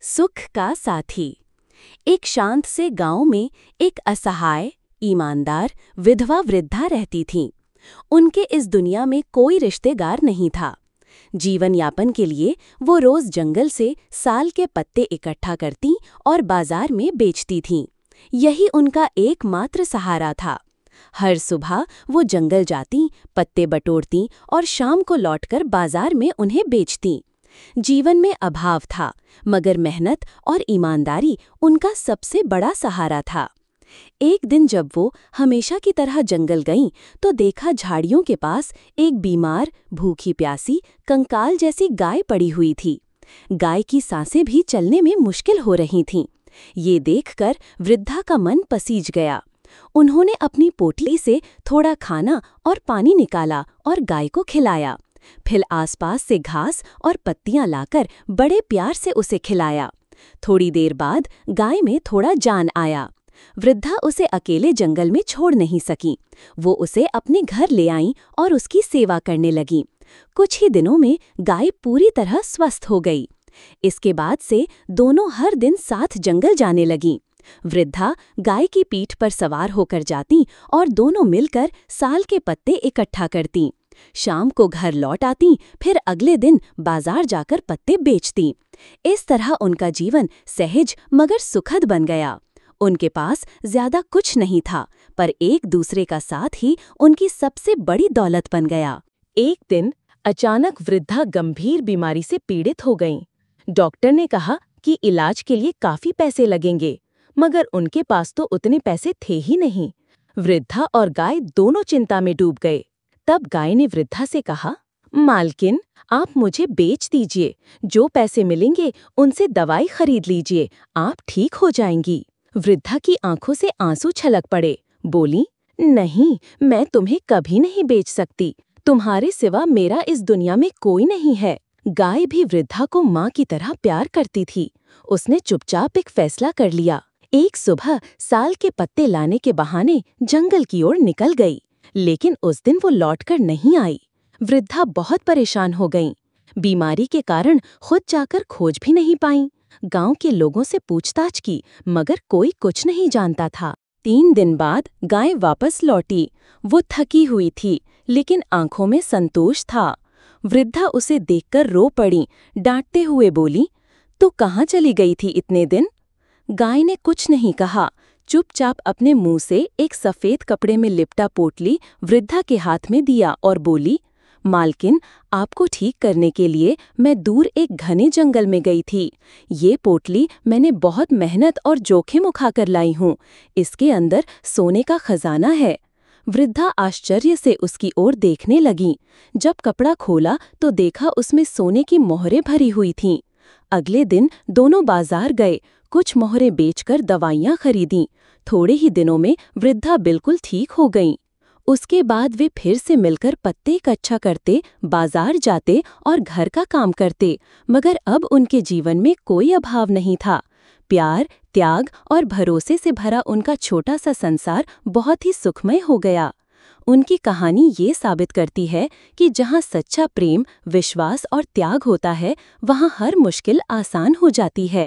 सुख का साथी। एक शांत से गांव में एक असहाय, ईमानदार विधवा वृद्धा रहती थीं। उनके इस दुनिया में कोई रिश्तेदार नहीं था। जीवन यापन के लिए वो रोज जंगल से साल के पत्ते इकट्ठा करती और बाजार में बेचती थीं। यही उनका एकमात्र सहारा था। हर सुबह वो जंगल जाती, पत्ते बटोरती और शाम को लौटकर बाजार में उन्हें बेचती। जीवन में अभाव था, मगर मेहनत और ईमानदारी उनका सबसे बड़ा सहारा था। एक दिन जब वो हमेशा की तरह जंगल गईं, तो देखा झाड़ियों के पास एक बीमार, भूखी प्यासी, कंकाल जैसी गाय पड़ी हुई थी। गाय की सांसें भी चलने में मुश्किल हो रही थीं। ये देखकर वृद्धा का मन पसीज गया। उन्होंने अपनी पोटली से थोड़ा खाना और पानी निकाला और गाय को खिलाया। फिर आसपास से घास और पत्तियां लाकर बड़े प्यार से उसे खिलाया। थोड़ी देर बाद गाय में थोड़ा जान आया। वृद्धा उसे अकेले जंगल में छोड़ नहीं सकी। वो उसे अपने घर ले आईं और उसकी सेवा करने लगीं। कुछ ही दिनों में गाय पूरी तरह स्वस्थ हो गई। इसके बाद से दोनों हर दिन साथ जंगल जाने लगीं। वृद्धा गाय की पीठ पर सवार होकर जाती और दोनों मिलकर साल के पत्ते इकट्ठा करतीं। शाम को घर लौट आती, फिर अगले दिन बाजार जाकर पत्ते बेचती। इस तरह उनका जीवन सहज मगर सुखद बन गया। उनके पास ज्यादा कुछ नहीं था, पर एक दूसरे का साथ ही उनकी सबसे बड़ी दौलत बन गया। एक दिन अचानक वृद्धा गंभीर बीमारी से पीड़ित हो गईं। डॉक्टर ने कहा कि इलाज के लिए काफी पैसे लगेंगे, मगर उनके पास तो उतने पैसे थे ही नहीं। वृद्धा और गाय दोनों चिंता में डूब गए। तब गाय ने वृद्धा से कहा, मालकिन, आप मुझे बेच दीजिए। जो पैसे मिलेंगे उनसे दवाई खरीद लीजिए, आप ठीक हो जाएंगी। वृद्धा की आंखों से आंसू छलक पड़े। बोली, नहीं, मैं तुम्हें कभी नहीं बेच सकती। तुम्हारे सिवा मेरा इस दुनिया में कोई नहीं है। गाय भी वृद्धा को माँ की तरह प्यार करती थी। उसने चुपचाप एक फैसला कर लिया। एक सुबह साल के पत्ते लाने के बहाने जंगल की ओर निकल गई, लेकिन उस दिन वो लौटकर नहीं आई। वृद्धा बहुत परेशान हो गईं। बीमारी के कारण खुद जाकर खोज भी नहीं पाईं। गांव के लोगों से पूछताछ की, मगर कोई कुछ नहीं जानता था। 3 दिन बाद गाय वापस लौटी। वो थकी हुई थी, लेकिन आंखों में संतोष था। वृद्धा उसे देखकर रो पड़ी, डांटते हुए बोली, तू कहाँ चली गई थी इतने दिन? गाय ने कुछ नहीं कहा, चुपचाप अपने मुंह से एक सफेद कपड़े में लिपटा पोटली वृद्धा के हाथ में दिया और बोली, मालकिन, आपको ठीक करने के लिए मैं दूर एक घने जंगल में गई थी। ये पोटली मैंने बहुत मेहनत और जोखिम उठाकर लाई हूँ। इसके अंदर सोने का खजाना है। वृद्धा आश्चर्य से उसकी ओर देखने लगी। जब कपड़ा खोला तो देखा उसमें सोने की मोहरें भरी हुई थीं। अगले दिन दोनों बाजार गए, कुछ मोहरें बेचकर दवाइयाँ खरीदीं। थोड़े ही दिनों में वृद्धा बिल्कुल ठीक हो गईं। उसके बाद वे फिर से मिलकर पत्ते इकट्ठा करते, बाजार जाते और घर का काम करते, मगर अब उनके जीवन में कोई अभाव नहीं था। प्यार, त्याग और भरोसे से भरा उनका छोटा सा संसार बहुत ही सुखमय हो गया। उनकी कहानी ये साबित करती है कि जहाँ सच्चा प्रेम, विश्वास और त्याग होता है, वहाँ हर मुश्किल आसान हो जाती है।